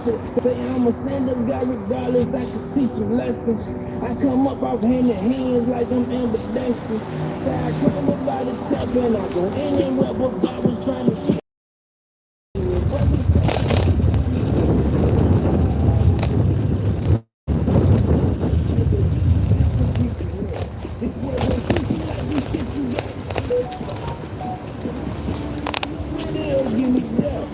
Say I'm a stand-up guy regardless, I can teach you lessons. I come up off hand in hands like I'm ambidextrous. Say I climb up by the top and I go anywhere but God was trying to give me death.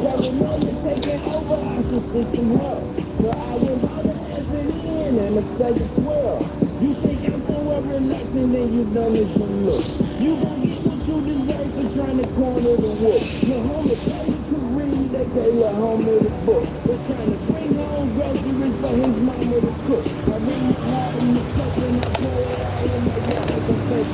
Every moment taking over, I should seek some help. So I went all the effort in and the second swell. You think I'm somewhere relaxing, then you done as you look. You gon' get what you deserve for trying to corner the wolf. Your homie Taylor could read, they gave your homie the book. They're trying to bring home groceries for his mama to cook. I read my heart in the cup and I pour it all in my gut like a fake.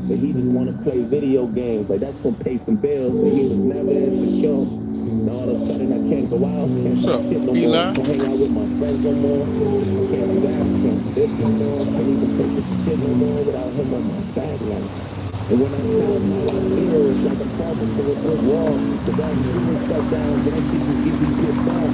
You're gonna get me when I play video games, like that's gonna pay some bills, and he was never insecure. And all of a sudden I can't go out, can't What's buy up, shit no more, Eli? can't hang out with my friends no more, can't relax, can't this no more, can't even take this shit no more without him on my back, like. And when I tell him how I feel, it's like I'm talking to a brick wall. The guy shooting stuff down, then I keep this shit back.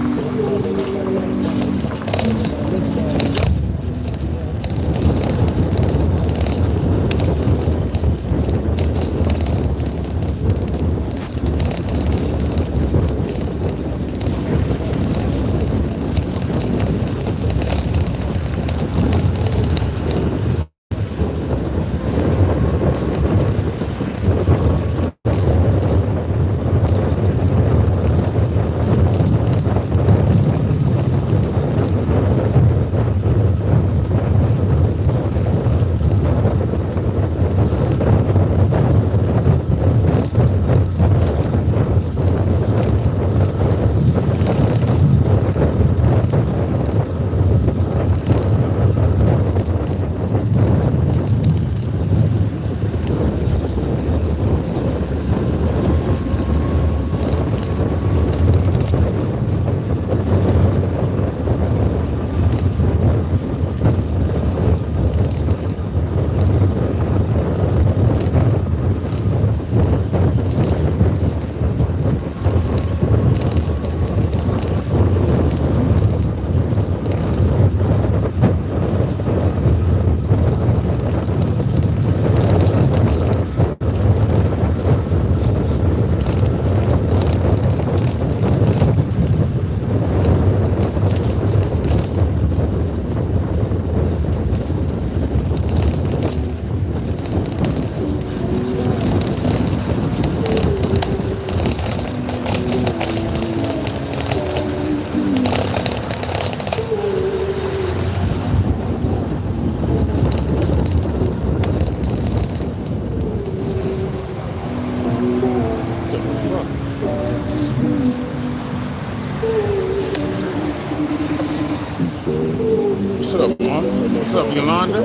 What's up, Mom? What's up, Yolanda? I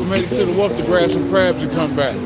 made it to the wharf to grab some crabs and come back.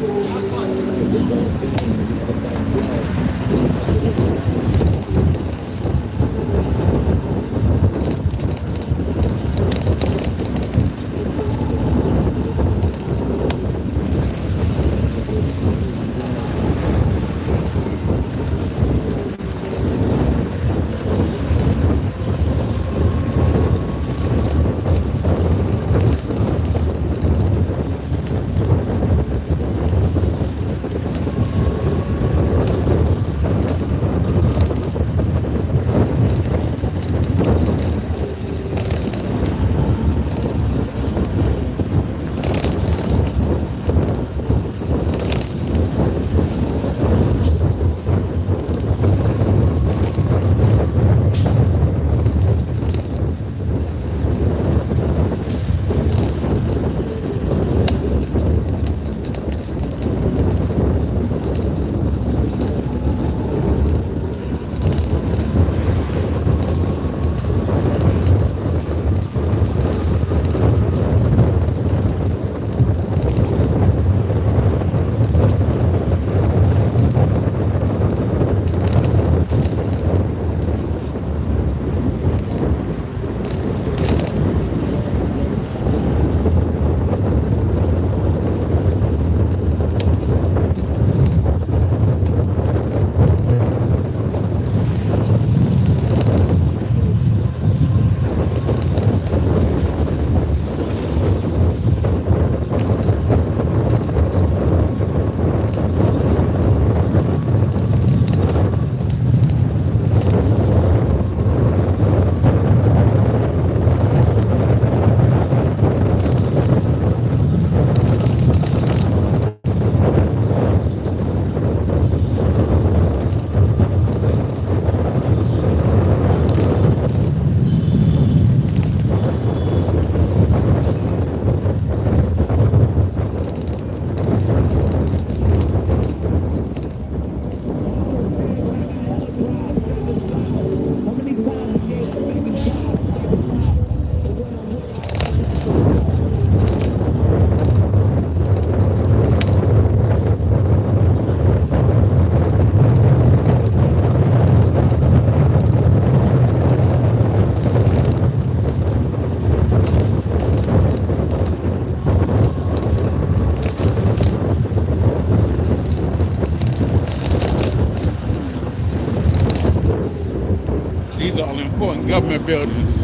These are all important government buildings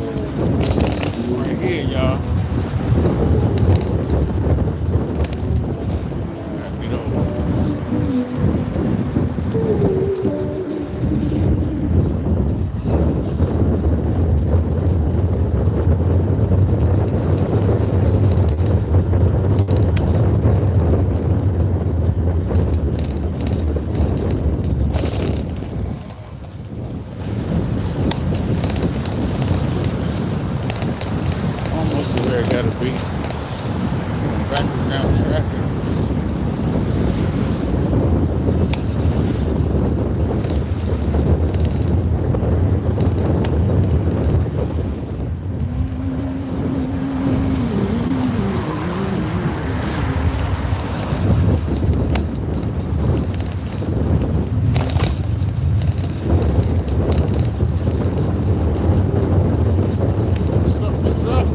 right here, y'all. You know, almost to where it gotta be. Back down traffic. What's up? What's up?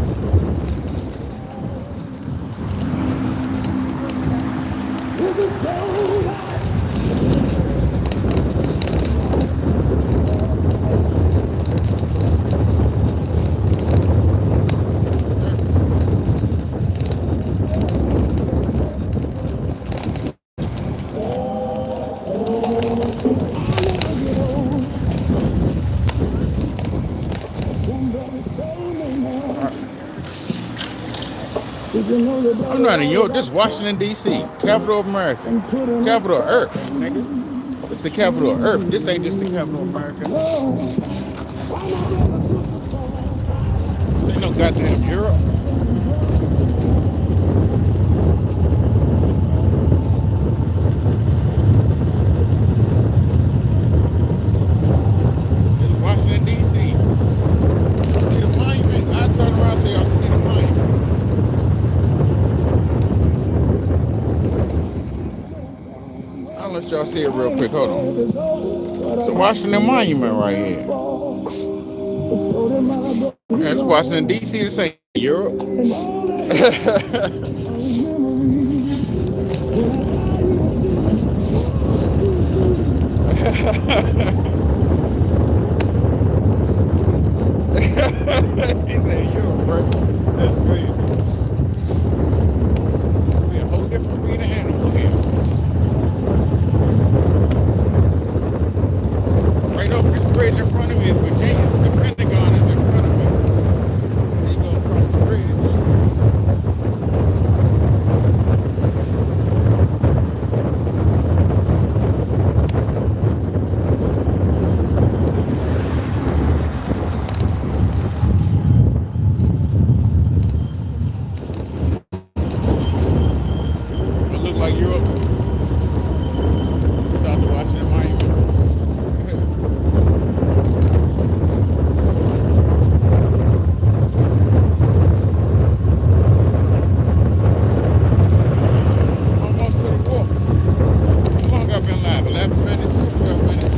I'm not in York. This is Washington, D.C., capital of America, capital of Earth, nigga. This the capital of Earth. This ain't just the capital of America. This ain't no goddamn Europe. This is Washington, D.C. See the monument. I turn y'all see it real quick. Hold on. It's a Washington Monument right here. Yeah, it's Washington D.C. This ain't Europe. He said Europe, bro. That's crazy. We a whole different breed of animal here. Right over this bridge in front of me is Virginia. The Pentagon is in front of me. Then you go across the bridge. It look like Europe without the Washington Monument. Almost to the wharf. How long I've been live? 11 minutes? 12 minutes?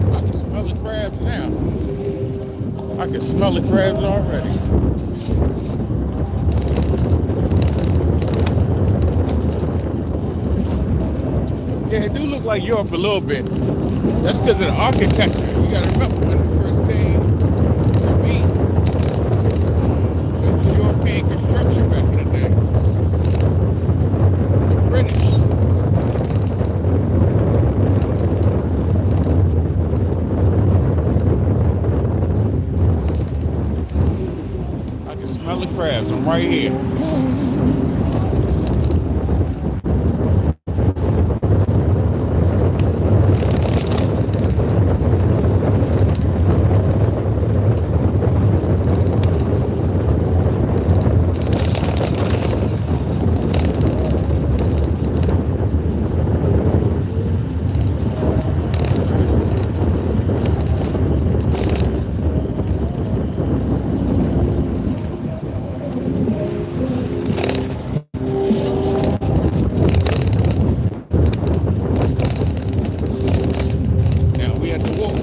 I can smell the crabs now. I can smell the crabs already. Yeah, it do look like Europe a little bit. That's because of the architecture. You gotta remember when it first came to me, it was European construction back in the day. The British. I can smell the crabs. I'm right here. Now we at the wharf.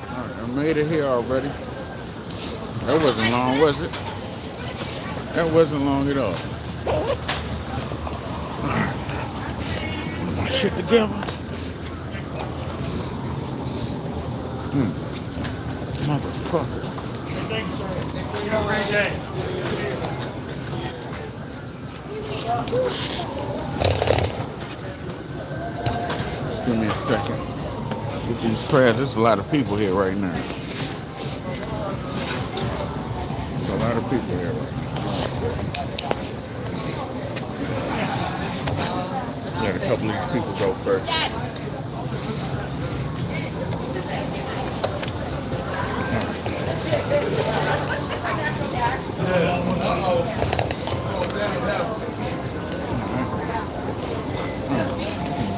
I made it here already. That wasn't long, was it? That wasn't long at all. Put my shit together. Motherfucker. Thanks, sir. You have a great day. Just give me a second. Get these crabs. There's a lot of people here right now. There's a lot of people here right now. Let a couple of these people go first.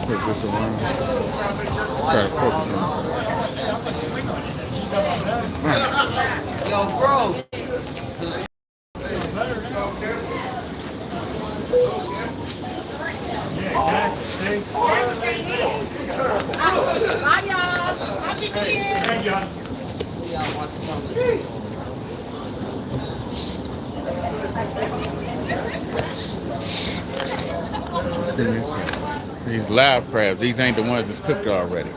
Put this around. Try to focus on Yo, bro. Yeah, exactly. See? Bye, y'all. Happy New Year. Thank you. Give me a second. These live crabs. These ain't the ones that's cooked already.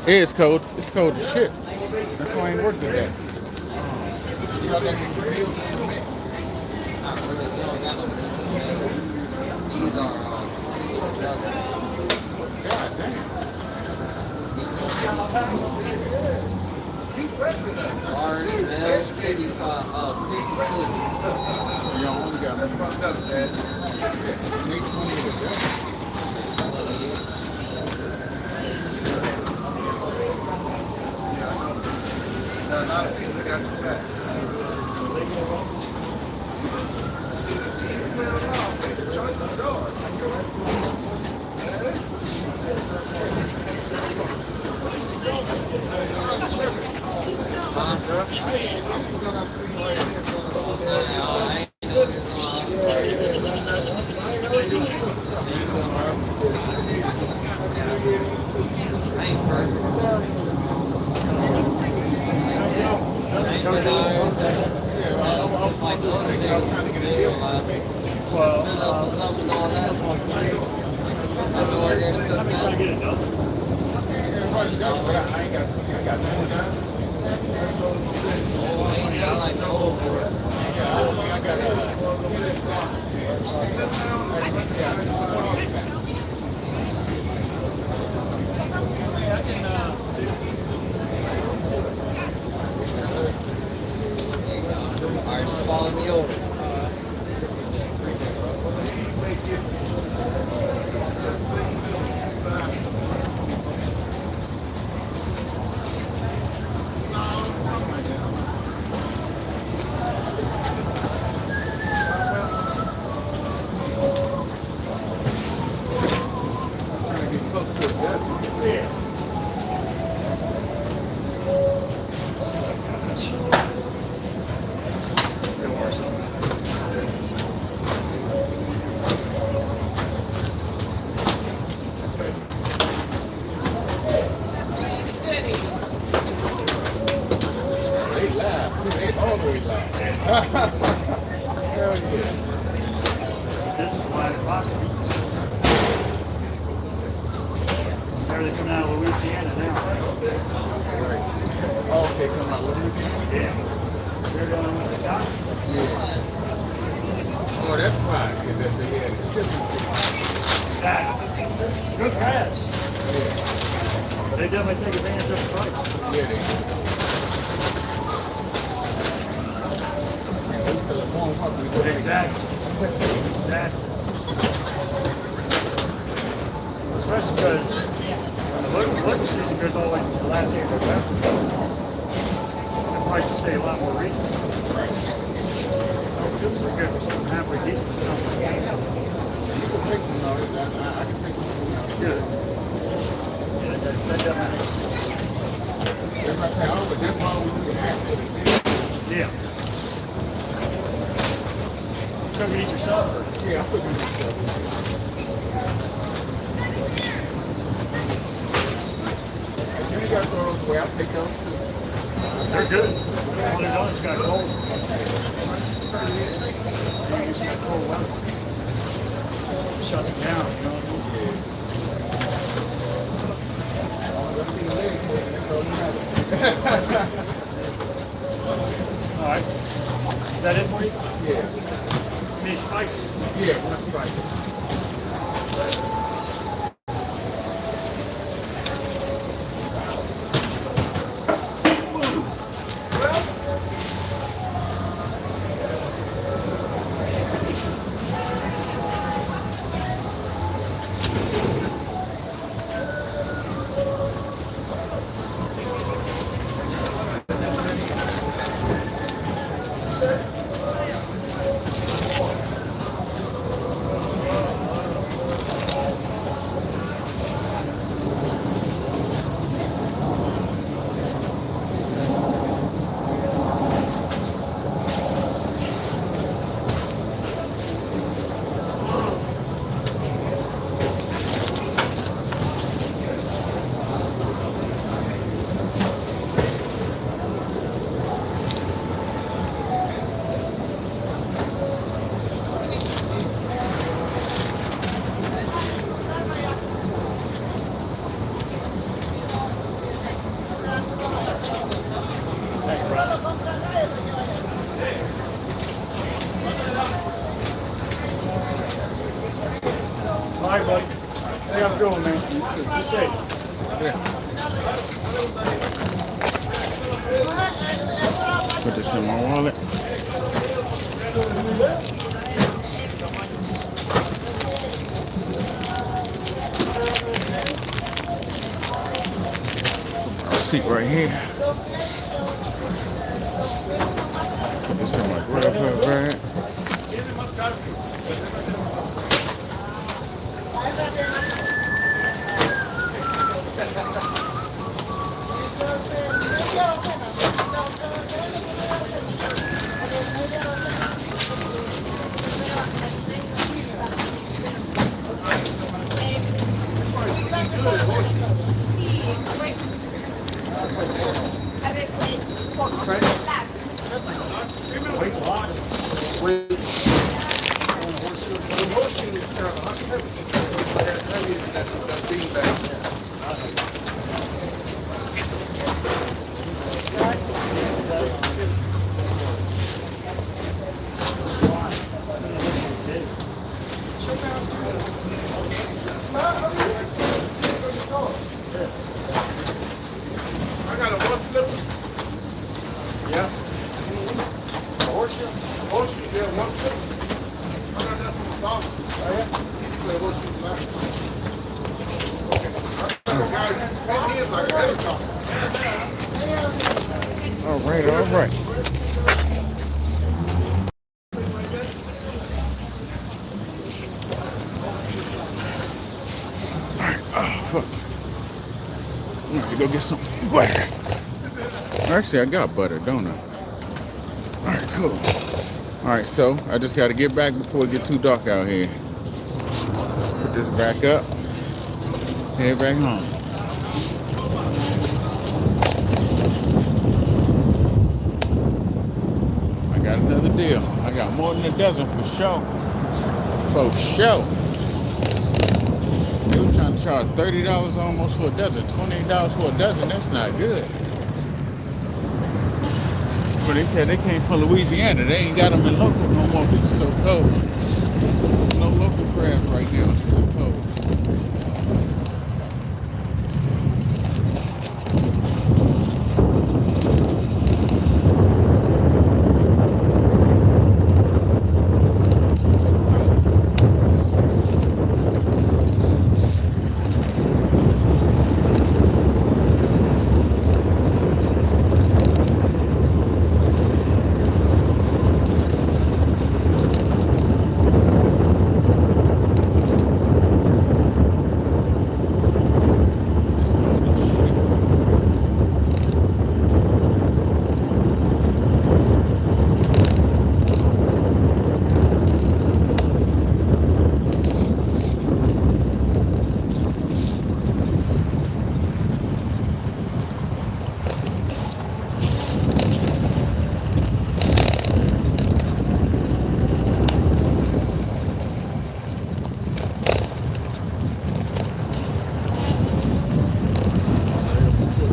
It's cold. It's cold as shit. That's why I ain't worked today. Y'all got any grills in the mix? God damn. You only got me. Make 20 of the Follow me over. They always laugh. Hell yeah. This is the last box. They're coming out of Louisiana now. Right. Oh, okay, come out Louisiana? Yeah. They're going with the dock. Yeah. Oh, that's fine. Because they had chicken. Exactly. Good crabs. Yeah. They definitely take advantage of the price. Yeah, they do. Exactly. Exactly. Especially because the local season goes all the way to the last day of November. The prices stay a lot more reasonable. Right. We're good for something halfway decent. Something. You can take some of it. I can take some. Good. Yeah, that definitely. Everybody say, oh, but that's why we do that. Yeah. Cook it eat yourself? Yeah, I'm cooking myself. You ain't got to throw those away. I'll take those too. They're good. All they've done is got cold. You see that cold weather. Shuts it down, you know. All right. Is that it for you? Yeah. Any spicy? Yeah, one spicy. have a good one, man. Be safe. Yeah. Put this in my wallet. Seat right here. Put this in my grab bag. Wait's a lot. I got a one flipper. Yeah. Horseshoe, yeah, one flipper. I got that from my father. Oh, yeah? The horseshoe last Okay. I got a guy who spun me in like a helicopter. All right, all right. Oh, fuck. I'm gonna have to go get some butter. Actually, I got butter, don't I? Alright, cool. Alright, so I just gotta get back before it gets too dark out here. Put this back up. Head back home. I got another deal. I got more than a dozen for sure. For sure. They were trying to charge $30 almost for a dozen, $28 for a dozen. That's not good. But they said they came from Louisiana. They ain't got them in local no more because it's so cold. No local crabs right now. It's too cold.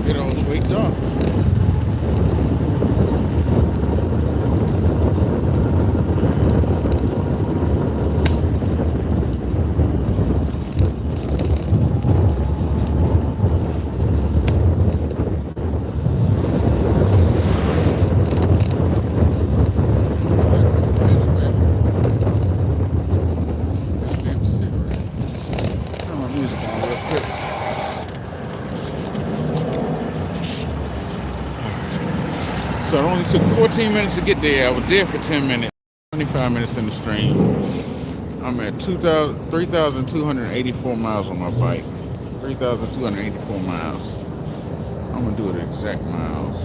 Get all the way dark. Turn my music on real quick. So it only took 14 minutes to get there. I was there for 10 minutes, 25 minutes in the stream. I'm at 3,284 miles on my bike. 3,284 miles. I'm gonna do the exact miles.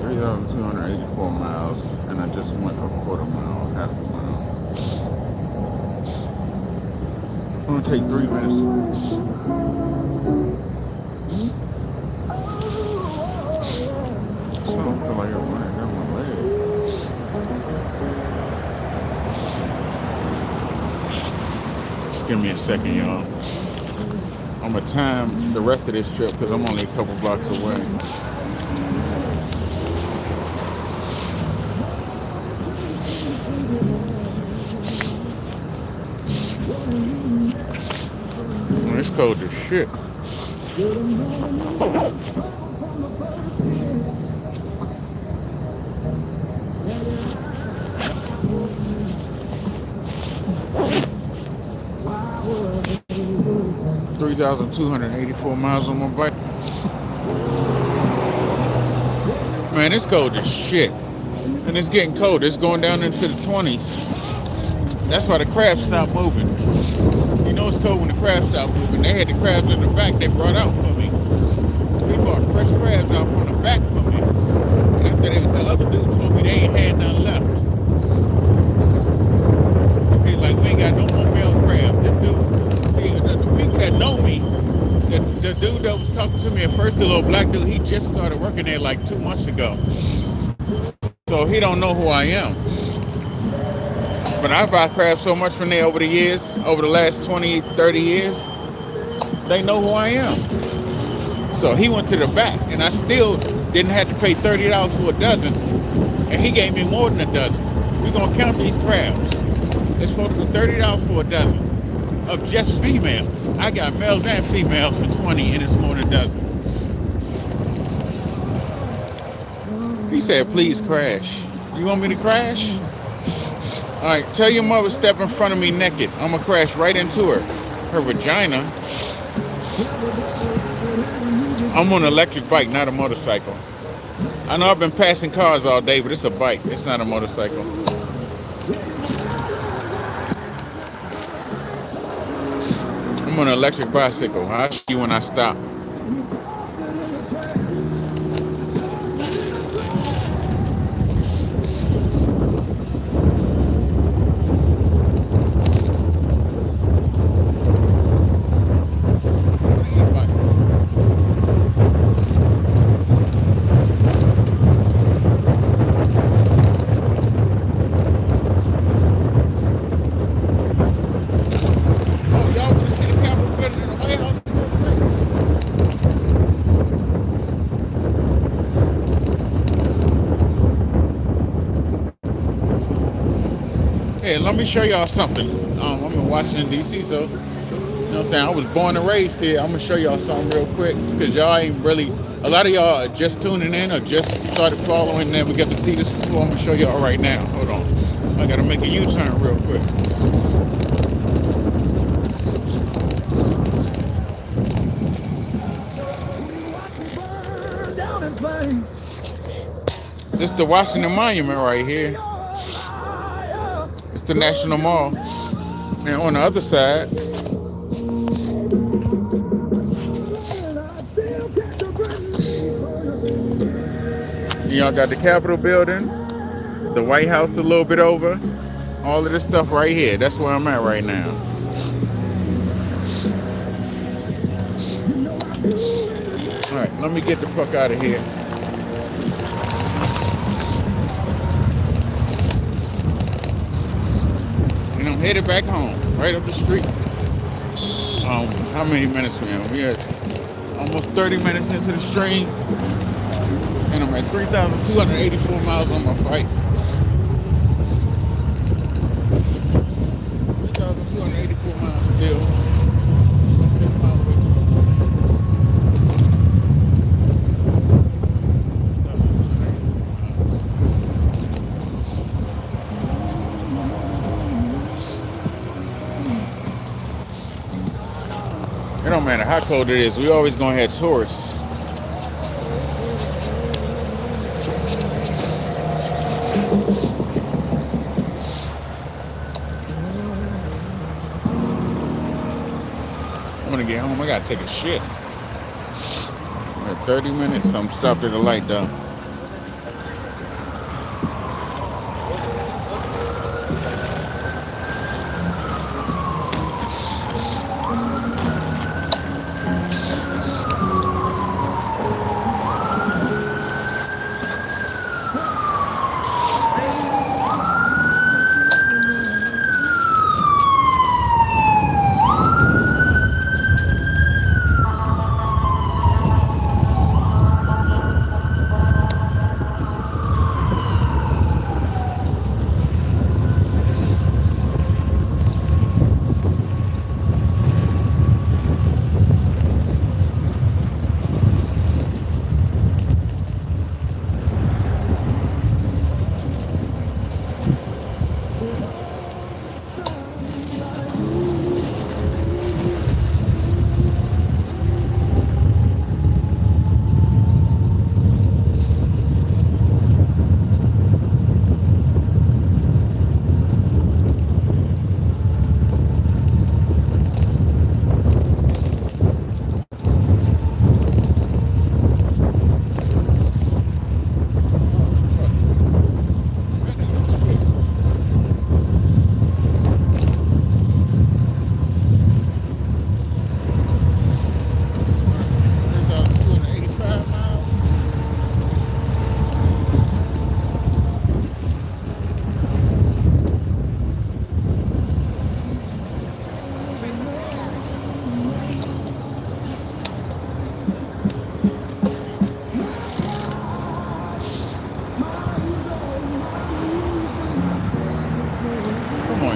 3,284 miles, and I just went a quarter mile, half a mile. It's gonna take 3 minutes. Something feel like it running down my leg. Just give me a second, y'all. I'm gonna time the rest of this trip because I'm only a couple blocks away. cold as shit. $3,284 miles on my bike. Man, it's cold as shit. And it's getting cold. It's going down into the 20s. That's why the crabs stopped moving. You know it's cold when the crabs stop moving. They had the crabs in the back they brought out for me. They brought fresh crabs out from the back for me. After the other dude told me they ain't had none left. He's like, we ain't got no more male crabs. This dude, the people that know me, the dude that was talking to me at first, the little black dude, he just started working there like 2 months ago. So he don't know who I am. But I buy crabs so much from there over the years, over the last 20, 30 years, they know who I am. So he went to the back, and I still didn't have to pay $30 for a dozen, and he gave me more than a dozen. We're gonna count these crabs. It's supposed to be $30 for a dozen of just females. I got males and females for 20, and it's more than a dozen. He said, please crash. You want me to crash? All right, tell your mother step in front of me naked. I'm gonna crash right into her vagina. I'm on an electric bike, not a motorcycle. I know I've been passing cars all day, but it's a bike. It's not a motorcycle. I'm on an electric bicycle. I'll see you when I stop. Hey, let me show y'all something. I'm in Washington, D.C., so, you know what I'm saying? I was born and raised here. I'm going to show y'all something real quick, because y'all ain't really, a lot of y'all are just tuning in or just started following, and then we got to see this before. I'm going to show y'all right now. Hold on. I got to make a U-turn real quick. This is the Washington Monument right here. It's the National Mall. And on the other side, y'all got the Capitol building, the White House a little bit over, all of this stuff right here. That's where I'm at right now. All right, let me get the fuck out of here. And I'm headed back home, right up the street. How many minutes, man? We are almost 30 minutes into the stream. And I'm at 3,284 miles on my bike. 3,284 miles still. It don't matter how cold it is, we always gonna have tourists. I'm gonna get home, I gotta take a shit. I'm at 30 minutes, I'm stopped at a light though.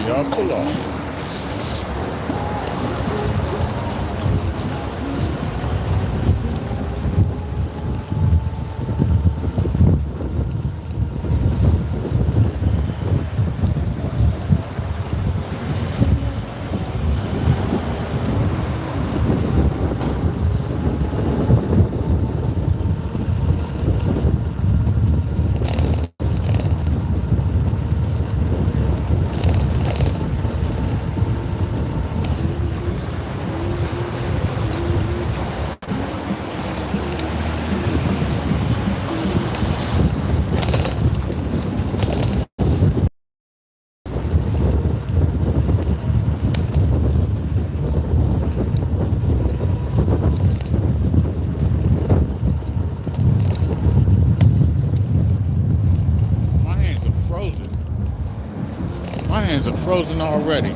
y'all pull off. My hands are frozen already.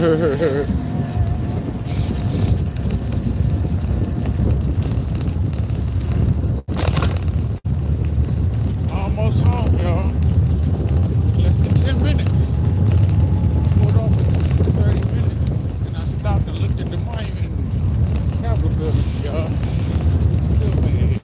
Almost home, y'all. Less than 10 minutes. Pulled off for 30 minutes. And I stopped and looked at the monument and Capitol building, y'all. Still made it.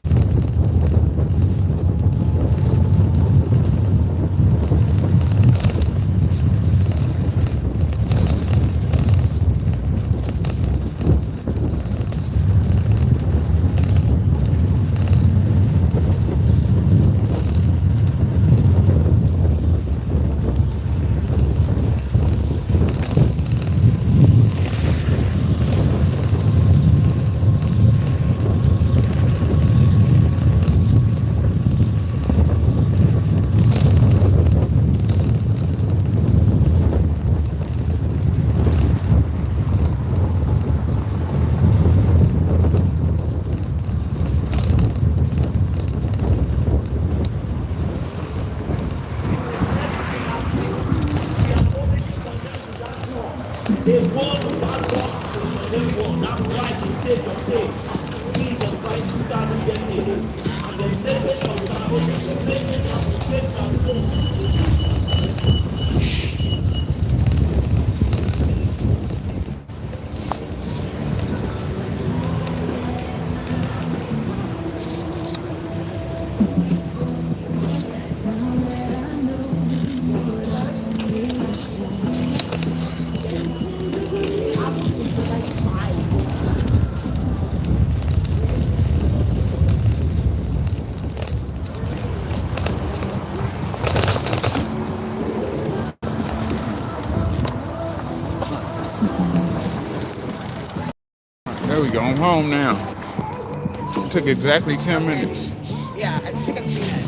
It was a lot of officers, it was not right to take a thing. He was right to stop and get it. And then living on top of the living of the six of the There we go. I'm home now. It took exactly 10 minutes. Yeah, I think I've seen it.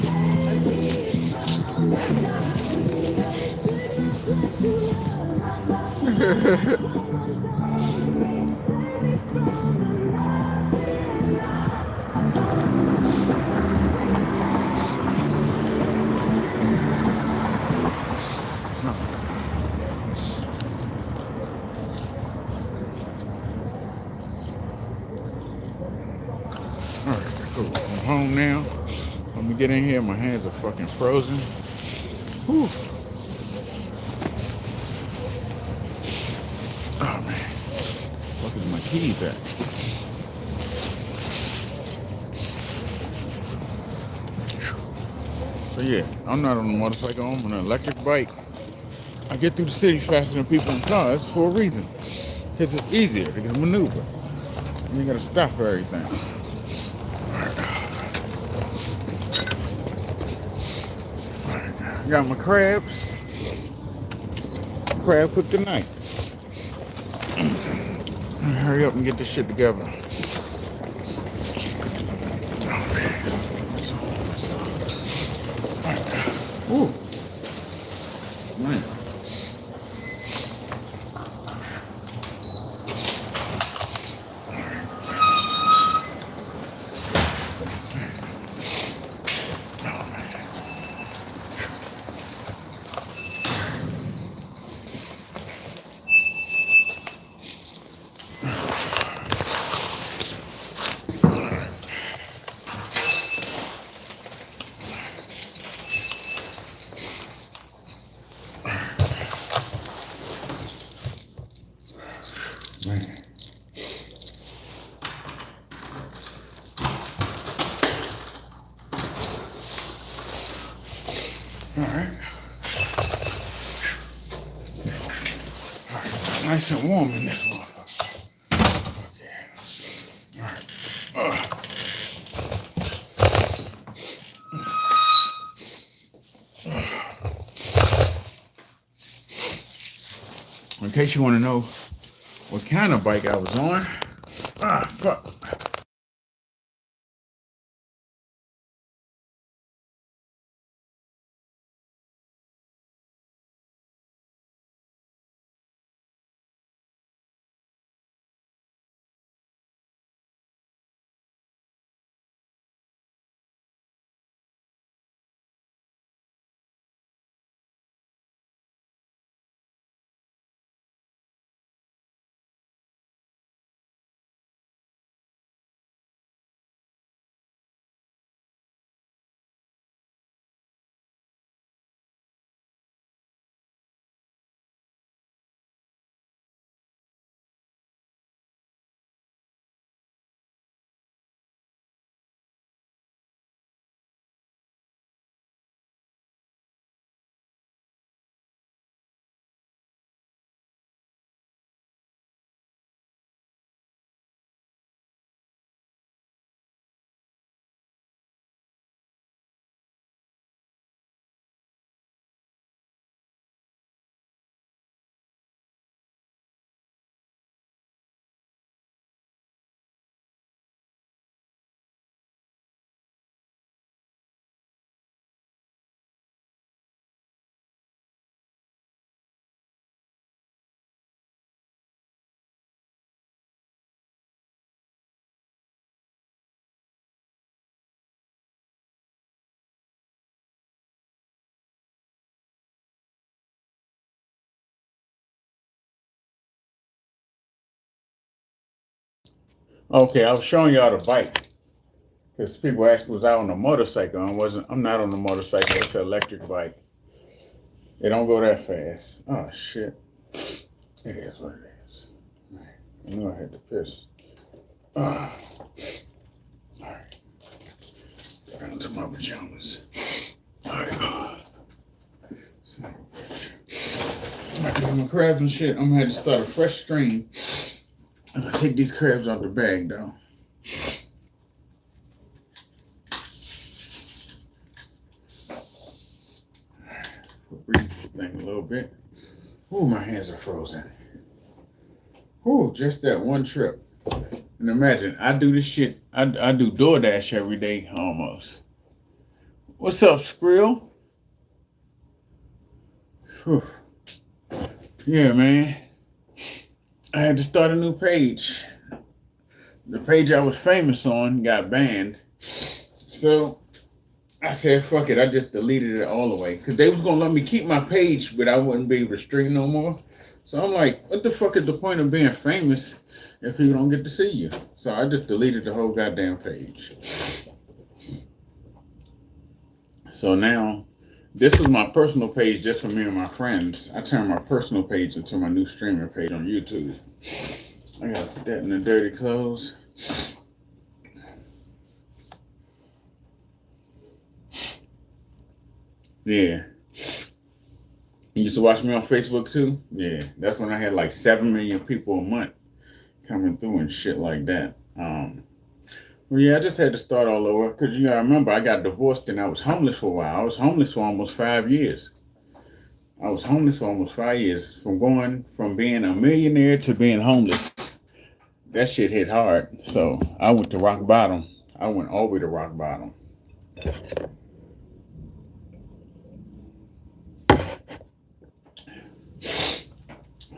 Alright, cool. I'm home now. Let me get in here. My hands are fucking frozen. Whew. Oh man. What is my keys at? So yeah, I'm not on a motorcycle, I'm on an electric bike. I get through the city faster than people in cars for a reason. Because it's easier to maneuver. You ain't gotta stop for everything. Got my crabs. Crab cooked tonight. Hurry up and get this shit together. Ooh. Man. Man. All right. Nice and warm in this motherfucker. Okay. All right. In case you want to know what kind of bike I was on. Fuck. Okay, I was showing y'all the bike because people asked was I on a motorcycle. I wasn't. I'm not on the motorcycle. It's an electric bike. It don't go that fast. Oh shit! It is what it is. I knew I had to piss. All right, down to my pajamas. All right. So, I'm getting my crabs and shit. I'm gonna have to start a fresh stream. I'm gonna take these crabs out the bag though. Breathe this thing a little bit. Ooh, my hands are frozen. Ooh, just that one trip. And imagine, I do this shit, I do DoorDash every day almost. What's up, Skrill? Whew. Yeah, man. I had to start a new page. The page I was famous on got banned. So I said, fuck it. I just deleted it all the way. Because they was going to let me keep my page, but I wouldn't be able to stream no more. So I'm like, what the fuck is the point of being famous if people don't get to see you? So I just deleted the whole goddamn page. So now, this is my personal page just for me and my friends. I turned my personal page into my new streaming page on YouTube. I gotta put that in the dirty clothes. Yeah. You used to watch me on Facebook too? Yeah. That's when I had like 7 million people a month coming through and shit like that. Well, yeah, I just had to start all over because you gotta remember I got divorced and I was homeless for a while. I was homeless for almost 5 years. From being a millionaire to being homeless. That shit hit hard. So I went to rock bottom. I went all the way to rock bottom.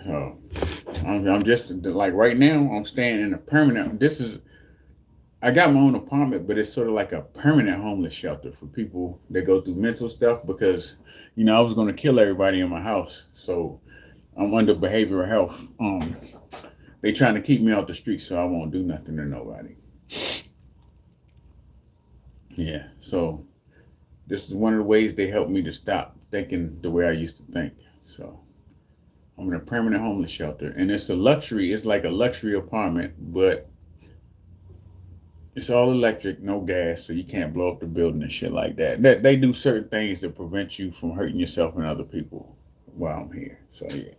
So I'm just like right now I'm staying in a permanent. I got my own apartment, but it's sort of like a permanent homeless shelter for people that go through mental stuff because, you know, I was going to kill everybody in my house. So I'm under behavioral health. They trying to keep me off the street so I won't do nothing to nobody. Yeah. So this is one of the ways they helped me to stop thinking the way I used to think. So I'm in a permanent homeless shelter and it's a luxury. It's like a luxury apartment, but it's all electric, no gas, so you can't blow up the building and shit like that. They do certain things to prevent you from hurting yourself and other people while I'm here. So yeah.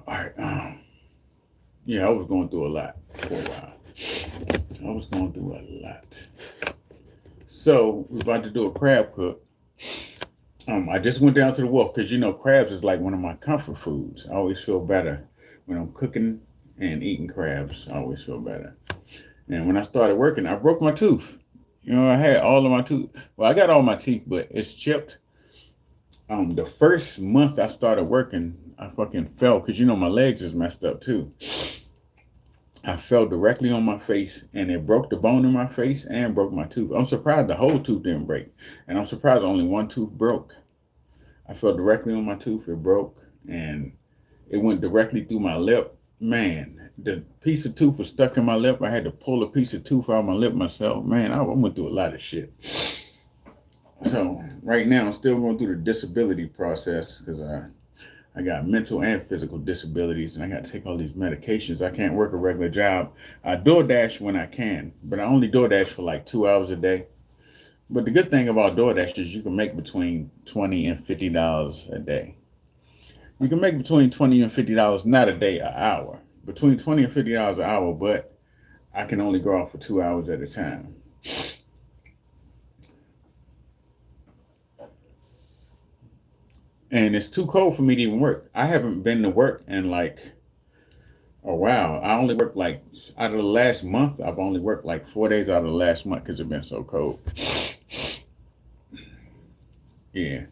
All right. Yeah, I was going through a lot for a while. I was going through a lot. So we're about to do a crab cook. I just went down to the wharf because, you know, crabs is like one of my comfort foods. I always feel better when I'm cooking and eating crabs. I always feel better. And when I started working, I broke my tooth. You know, I had all of my tooth. Well, I got all my teeth, but it's chipped. The first month I started working, I fucking fell because, you know, my legs is messed up too. I fell directly on my face and it broke the bone in my face and broke my tooth. I'm surprised the whole tooth didn't break. And I'm surprised only one tooth broke. I fell directly on my tooth, it broke, and it went directly through my lip. Man, the piece of tooth was stuck in my lip. I had to pull a piece of tooth out of my lip myself. Man, I went through a lot of shit. So right now I'm still going through the disability process because I got mental and physical disabilities and I got to take all these medications. I can't work a regular job. I DoorDash when I can, but I only DoorDash for like 2 hours a day. But the good thing about DoorDash is you can make between $20 and $50 a day. You can make between $20 and $50, not a day, an hour. Between $20 and $50 an hour, but I can only go out for 2 hours at a time. And it's too cold for me to even work. I haven't been to work in like a while. I only worked like, out of the last month, I've only worked like 4 days out of the last month because it's been so cold. Yeah.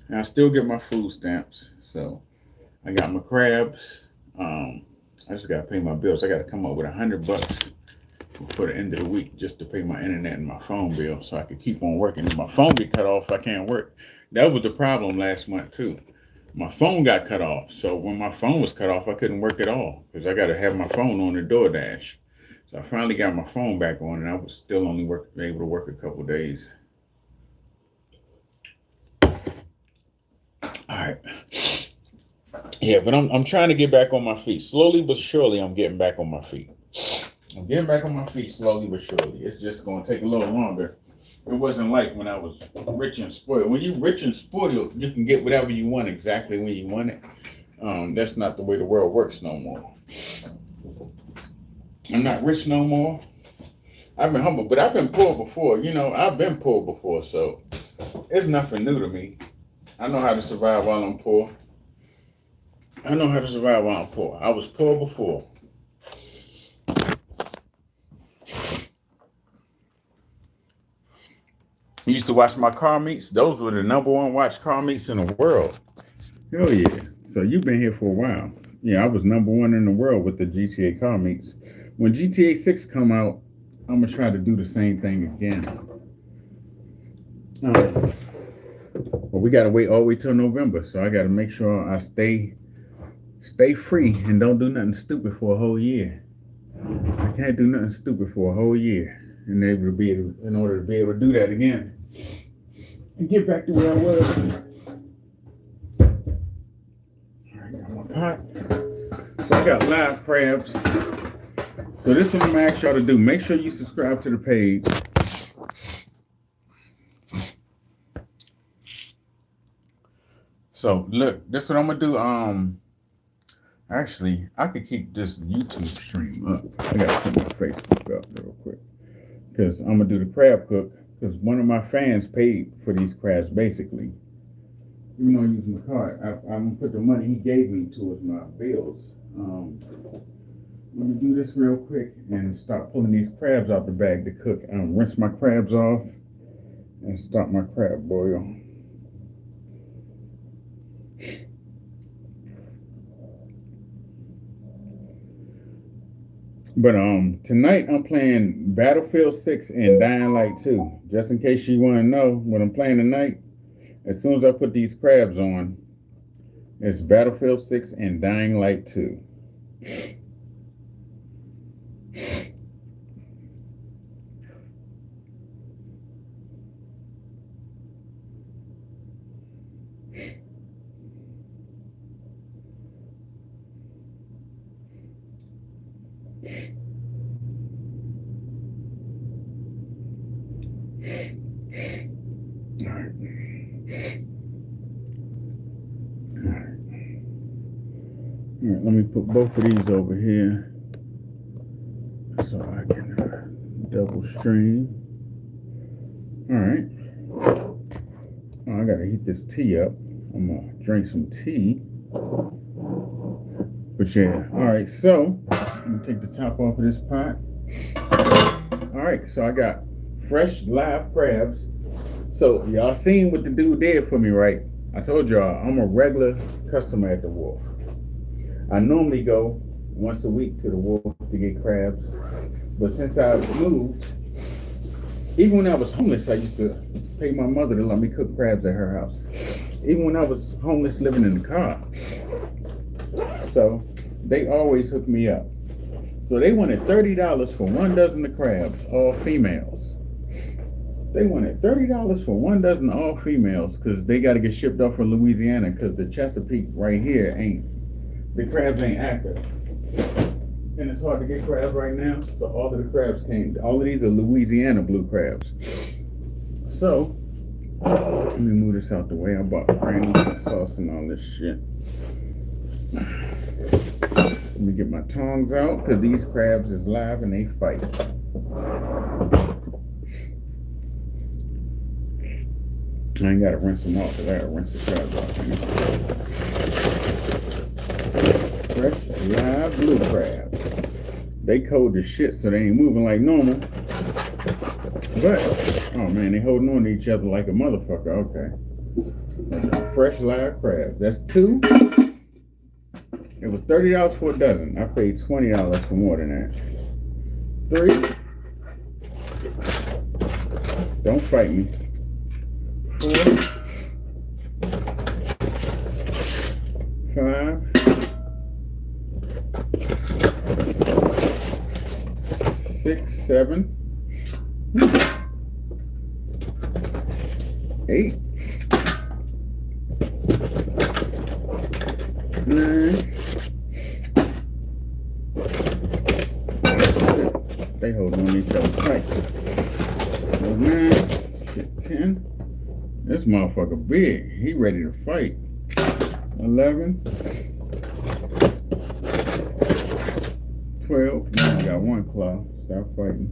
And I still get my food stamps. So I got my crabs. I just got to pay my bills. I got to come up with $100 for the end of the week just to pay my internet and my phone bill so I could keep on working. If my phone get cut off, I can't work. That was the problem last month too. my phone got cut off. So when my phone was cut off, I couldn't work at all because I got to have my phone on the DoorDash. So I finally got my phone back on, and I was still only able to work a couple days. All right. Yeah, but I'm trying to get back on my feet. Slowly but surely, I'm getting back on my feet. I'm getting back on my feet slowly but surely. It's just going to take a little longer. It wasn't like when I was rich and spoiled. When you're rich and spoiled, you can get whatever you want exactly when you want it. That's not the way the world works no more. I'm not rich no more. I've been humble, but I've been poor before. You know, I've been poor before, so it's nothing new to me. I know how to survive while I'm poor. I know how to survive while I'm poor. I was poor before. I used to watch my car meets. Those were the #1 watched car meets in the world. Hell yeah. So you've been here for a while. Yeah, I was #1 in the world with the GTA car meets. When GTA 6 come out, I'm going to try to do the same thing again. But we got to wait all the way till November. So I got to make sure I stay free and don't do nothing stupid for a whole year. I can't do nothing stupid for a whole year in order to be able to do that again and get back to where I was. All right, got my pot. So I got live crabs. So this is what I'm gonna ask y'all to do. Make sure you subscribe to the page. So look, this is what I'm gonna do. Actually, I could keep this YouTube stream up. I gotta put my Facebook up real quick because I'm gonna do the crab cook because one of my fans paid for these crabs basically. Even though I'm using the card, I'm gonna put the money he gave me towards my bills. Let me do this real quick and start pulling these crabs out the bag to cook. Rinse my crabs off and start my crab boil. But tonight I'm playing Battlefield 6 and Dying Light 2. Just in case you want to know what I'm playing tonight, as soon as I put these crabs on, it's Battlefield 6 and Dying Light 2. All right, let me put both of these over here so I can double stream. All right. Oh, I gotta heat this tea up. I'm gonna drink some tea. But yeah, all right, so let me take the top off of this pot. All right, so I got fresh live crabs. So y'all seen what the dude did for me, right? I told y'all I'm a regular customer at the wharf. I normally go once a week to the wharf to get crabs. But since I moved, even when I was homeless, I used to pay my mother to let me cook crabs at her house. Even when I was homeless living in the car. So they always hooked me up. So they wanted $30 for 1 dozen of crabs, all females. They wanted $30 for 1 dozen all females because they got to get shipped off from Louisiana because the Chesapeake right here the crabs ain't active. And it's hard to get crabs right now. So all of the crabs all of these are Louisiana blue crabs. So, let me move this out the way. I bought brand new sauce and all this shit. Let me get my tongs out because these crabs is live and they fight. I ain't gotta rinse them off because I gotta rinse the crabs off. Fresh, live blue crabs. They cold as shit, so they ain't moving like normal. But, oh man, they holding on to each other like a motherfucker. Okay. Fresh live crabs. That's 2. It was $30 for a dozen. I paid $20 for more than that. 3. Don't fight me. 4. 5, 6, 7, 8, 9. They hold on each other tight. 9, 10. This motherfucker big. He ready to fight. 11, 12. Now you got one claw. Stop fighting.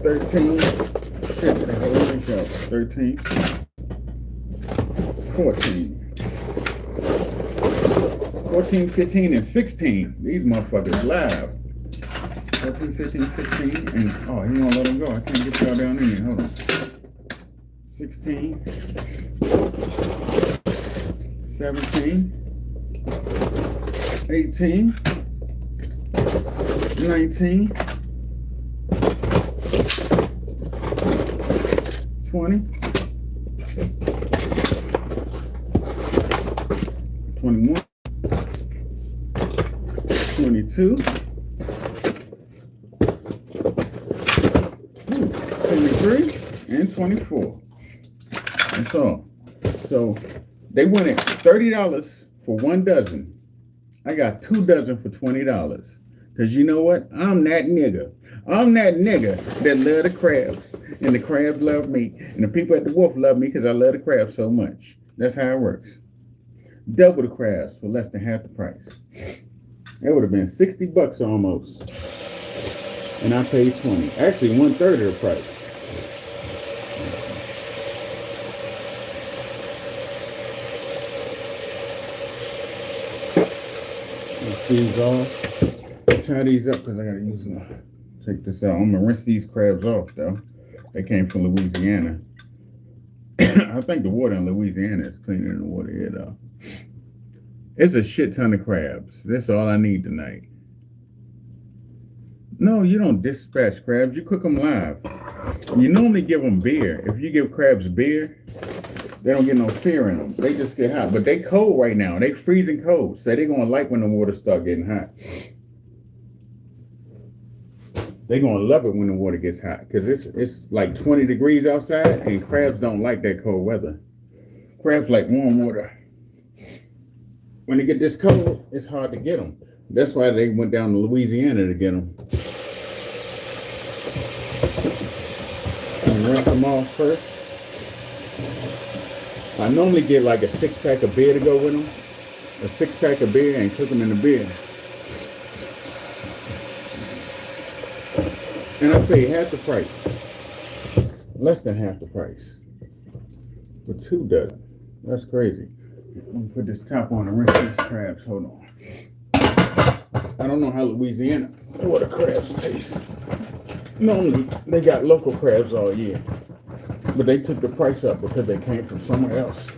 13. Shit, they hold each other. 13. 14. 14, 15, and 16. These motherfuckers live. 14, 15, 16, and oh, he won't let them go. I can't get y'all down in here. Hold on. 16, 17, 18, 19, 20, 21, 22, 23, and 24. That's all. So they wanted $30 for 1 dozen. I got 2 dozen for $20. Because you know what? I'm that nigga. I'm that nigga that love the crabs. And the crabs love me. And the people at the wharf love me because I love the crabs so much. That's how it works. Double the crabs for less than half the price. It would have been $60 almost. And I paid 20. Actually, 1/3 of the price. These off. Tie these up because I gotta use them. Check this out. I'm gonna rinse these crabs off though. They came from Louisiana. I think the water in Louisiana is cleaner than the water here though. It's a shit ton of crabs. That's all I need tonight. No, you don't dispatch crabs. You cook them live. You normally give them beer. If you give crabs beer, they don't get no fear in them. They just get hot. But they cold right now. They freezing cold. So they're going to like when the water start getting hot. They're going to love it when the water gets hot. Because it's like 20 degrees outside. And crabs don't like that cold weather. Crabs like warm water. When they get this cold, it's hard to get them. That's why they went down to Louisiana to get them. And rinse them off first. I normally get like a 6-pack of beer to go with them. A 6-pack of beer and cook them in the beer. And I'll tell you, half the price. Less than half the price. For 2 dozen. That's crazy. Let me put this top on and rinse these crabs. Hold on. I don't know how Louisiana water crabs taste. Normally, they got local crabs all year. But they took the price up because they came from somewhere else.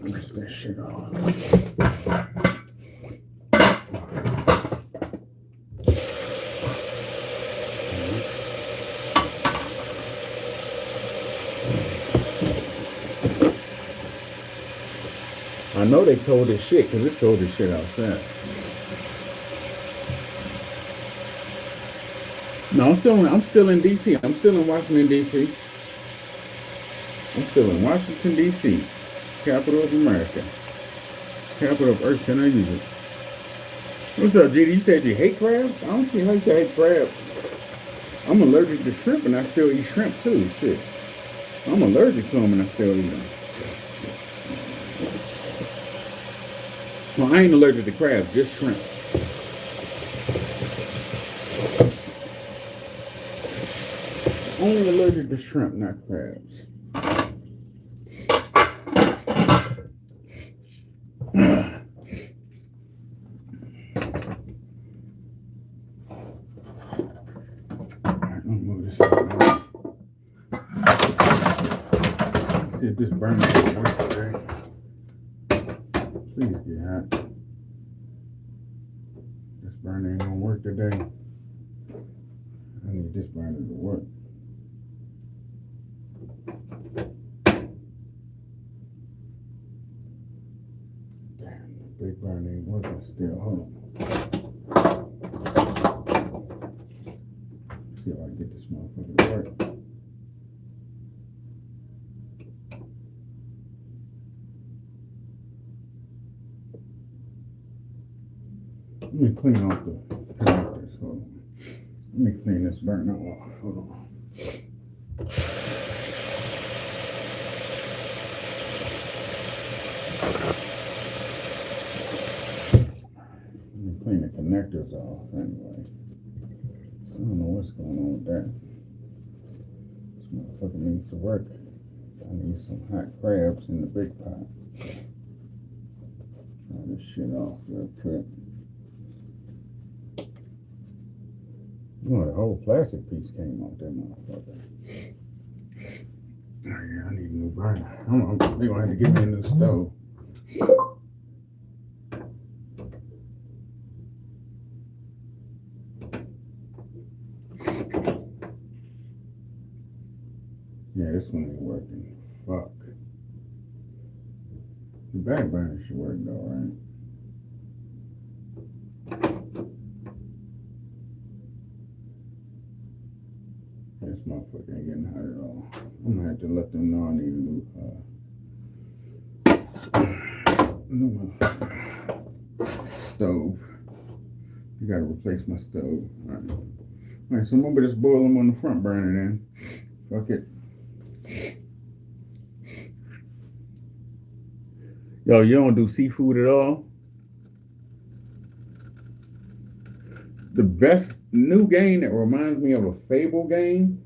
Rinse that shit off. I know they cold as shit because it's cold as shit outside. No, I'm still in DC. I'm still in Washington, DC. I'm still in Washington, DC. Capital of America. Capital of Earth. Can I use it? What's up, GD? You said you hate crabs? I don't see how you can hate crabs. I'm allergic to shrimp and I still eat shrimp too. Shit. I'm allergic to them and I still eat them. Well, I ain't allergic to crabs, just shrimp. Only allergic to shrimp, not crabs. Alright, let me move this out. See if this burner will work today. Please get hot. This burner ain't gonna work today. I need this burner to work. Damn, the big burn ain't working still. Hold on. See if I can get this motherfucker to work. Let me clean off the connectors. Hold on. Let me clean this burner off. Hold on. Let me clean the connectors off anyway. I don't know what's going on with that. This motherfucker needs to work. I need some hot crabs in the big pot. Try this shit off real quick. Oh, the whole plastic piece came off that motherfucker. Oh yeah, I need a new burner. They're gonna have to give me a new stove. Yeah, this one ain't working. Fuck. The back burner should work though, right? This motherfucker ain't getting hot at all. I'm gonna have to let them know I need a new stove. You gotta replace my stove. Alright, so I'm gonna just boil them on the front burner then. Fuck it. Yo, you don't do seafood at all? The best new game that reminds me of a Fable game.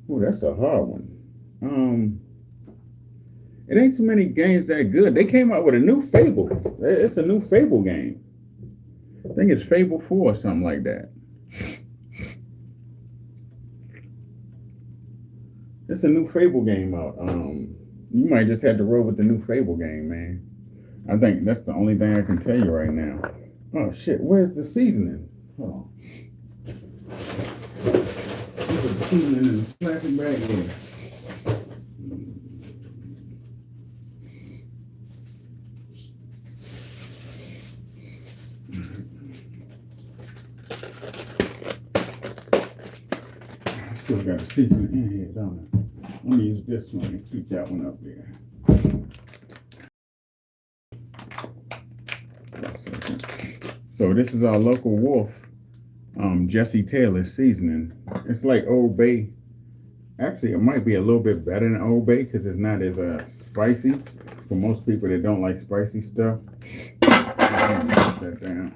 Oh, that's a hard one. It ain't too many games that good. They came out with a new Fable. It's a new Fable game. I think it's Fable 4 or something like that. It's a new Fable game out. You might just have to roll with the new Fable game, man. I think that's the only thing I can tell you right now. Oh shit, where's the seasoning? Hold on. Put the seasoning in the plastic bag here. Still got the seasoning in here, don't I? I'm gonna use this one and keep that one up there. So this is our local wharf, Jesse Taylor seasoning. It's like Old Bay. Actually, it might be a little bit better than Old Bay because it's not as spicy. For most people that don't like spicy stuff. Put that down.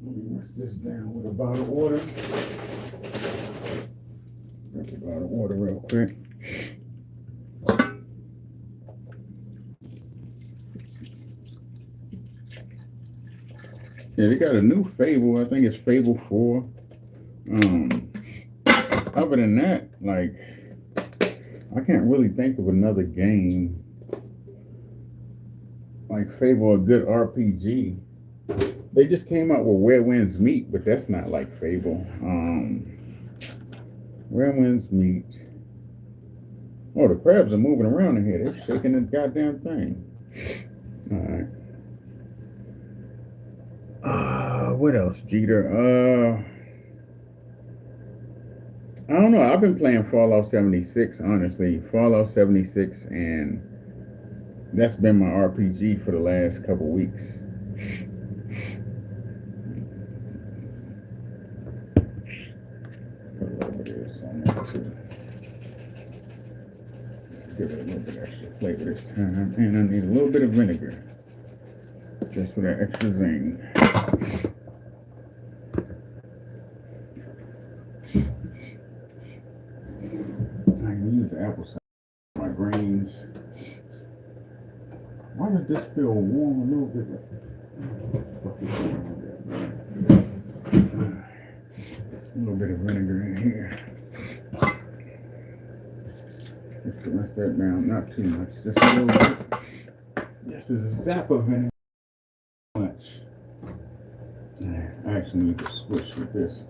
Let me rinse this down with a bottle of water. Grab a bottle of water real quick. Yeah, they got a new Fable. I think it's Fable 4. Other than that, like, I can't really think of another game like Fable, a good RPG. They just came out with Where Winds Meet, but that's not like Fable. Where Winds Meet. Oh, the crabs are moving around in here. They're shaking the goddamn thing. All right. What else, Jeter? I don't know. I've been playing Fallout 76, honestly. Fallout 76, and that's been my RPG for the last couple weeks. Put a little bit of this on there, too. Give it a little bit extra flavor this time. And I need a little bit of vinegar. Just for that extra zing. I can use the apple cider for my greens. Why does this feel warm a little bit? A little bit of vinegar in here. Just to rinse that down, not too much, just a little bit. This is a zap of vinegar. Much. I actually need to switch with this.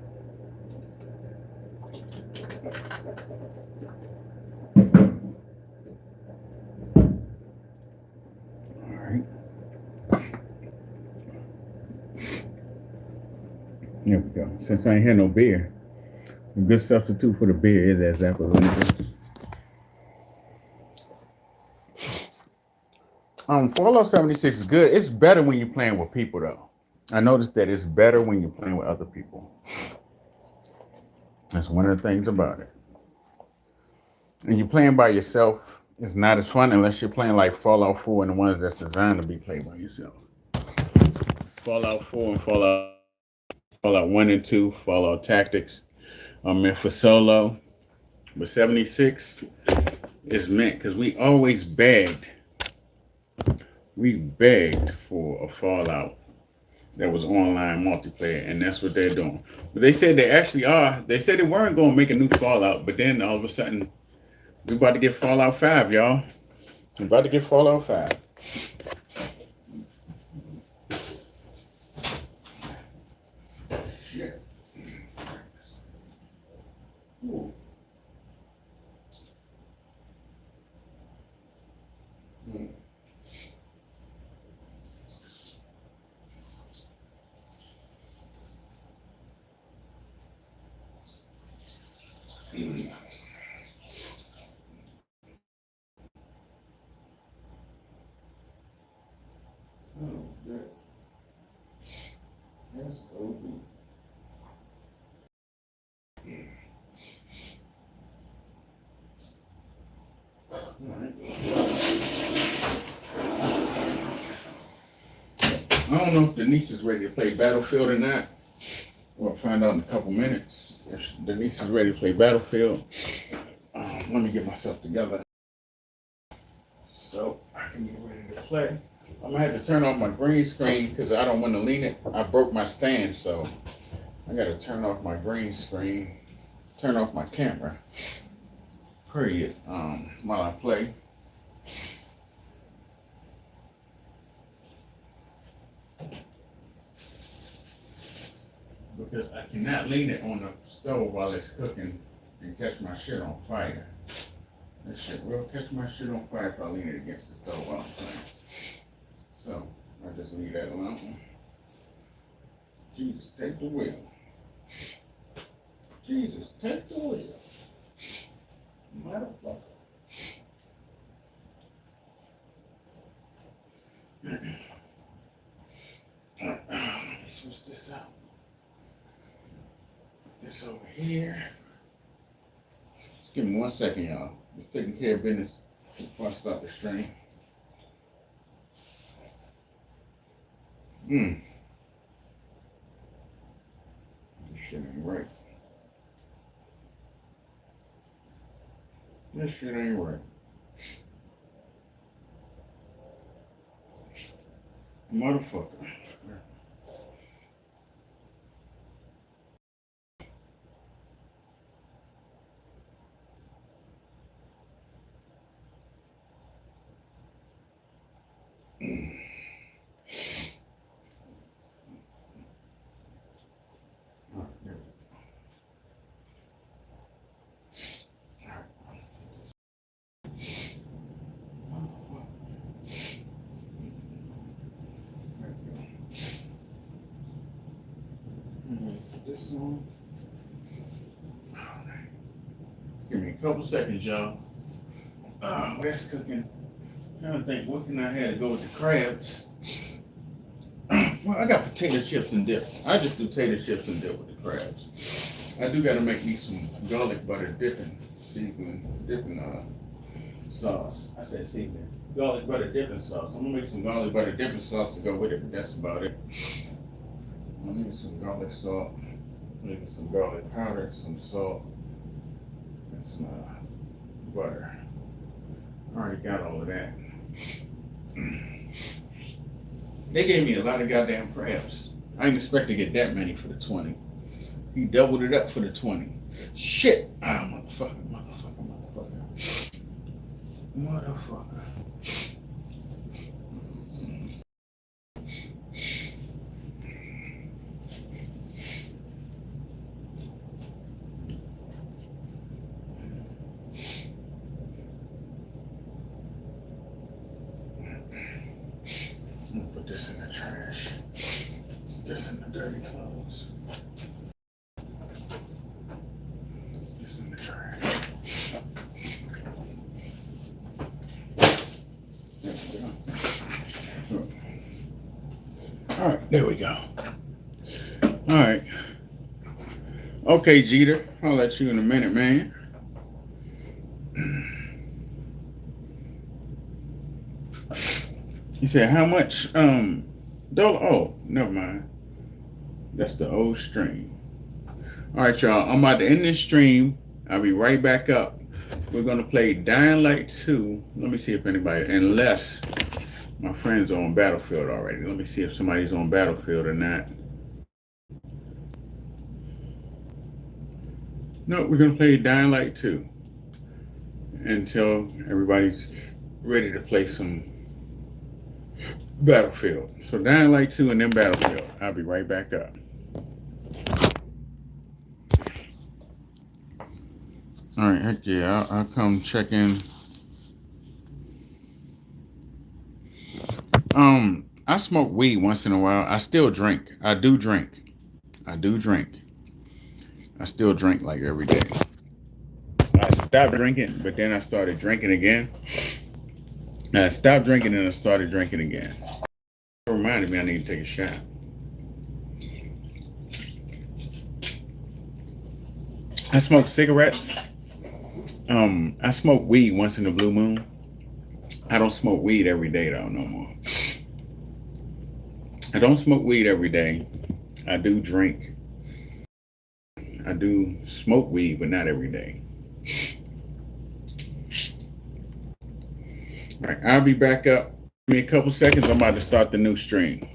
There we go. Since I ain't had no beer, a good substitute for the beer is that apple vinegar. Fallout 76 is good. It's better when you're playing with people, though. I noticed that it's better when you're playing with other people. That's one of the things about it. And you're playing by yourself, it's not as fun unless you're playing like Fallout 4 and the ones that's designed to be played by yourself. Fallout 4 and Fallout 1 and 2, Fallout Tactics. And for solo, but 76 is meant because we always begged. We begged for a Fallout that was online multiplayer, and that's what they're doing. But they said they actually are. They said they weren't going to make a new Fallout, but then all of a sudden, we're about to get Fallout 5, y'all. We're about to get Fallout 5. Shit. Ooh. Oh, good. That's cool. I don't know if Denise is ready to play Battlefield or not. We'll find out in a couple minutes if Denise is ready to play Battlefield. Let me get myself together so I can get ready to play. I'm gonna have to turn off my green screen because I don't want to lean it. I broke my stand, so I gotta turn off my green screen, turn off my camera. Period. While I play. Because I cannot lean it on the stove while it's cooking and catch my shit on fire. That shit will catch my shit on fire if I lean it against the stove while I'm playing. So, I just leave that alone. Jesus, take the wheel. Jesus, take the wheel. Motherfucker. Let me switch this out. Put this over here. Just give me 1 second, y'all. Just taking care of business before I start the stream. This shit ain't right. This shit ain't right. Motherfucker. This one. Just give me a couple seconds, y'all. That's cooking. Trying to think, what can I have to go with the crabs? Well, I got potato chips and dip. I just do potato chips and dip with the crabs. I do got to make me some garlic butter dipping sauce. I said seasoning. Garlic butter dipping sauce. I'm gonna make some garlic butter dipping sauce to go with it, but that's about it. I need some garlic salt, maybe some garlic powder, some salt, and some butter. I already got all of that. They gave me a lot of goddamn crabs. I didn't expect to get that many for the 20. He doubled it up for the 20. Shit! Ah, motherfucker. I'm gonna put this in the trash. This in the dirty clothes. All right, there we go. All right. Okay, Jeter. I'll let you in a minute, man. You said how much? Oh, never mind. That's the old stream. All right, y'all. I'm about to end this stream. I'll be right back up. We're gonna play Dying Light 2. Let me see if anybody, unless my friends are on Battlefield already. Let me see if somebody's on Battlefield or not. No, we're gonna play Dying Light 2 until everybody's ready to play some Battlefield. So Dying Light 2 and then Battlefield. I'll be right back up. All right, heck yeah, I'll come check in. I smoke weed once in a while. I still drink. I do drink. I still drink like every day. I stopped drinking, but then I started drinking again. I stopped drinking and I started drinking again. It reminded me I need to take a shot. I smoke cigarettes. I smoke weed once in a blue moon. I don't smoke weed every day though, no more. I don't smoke weed every day. I do drink. I do smoke weed, but not every day. All right, I'll be back up. Give me a couple seconds. I'm about to start the new stream.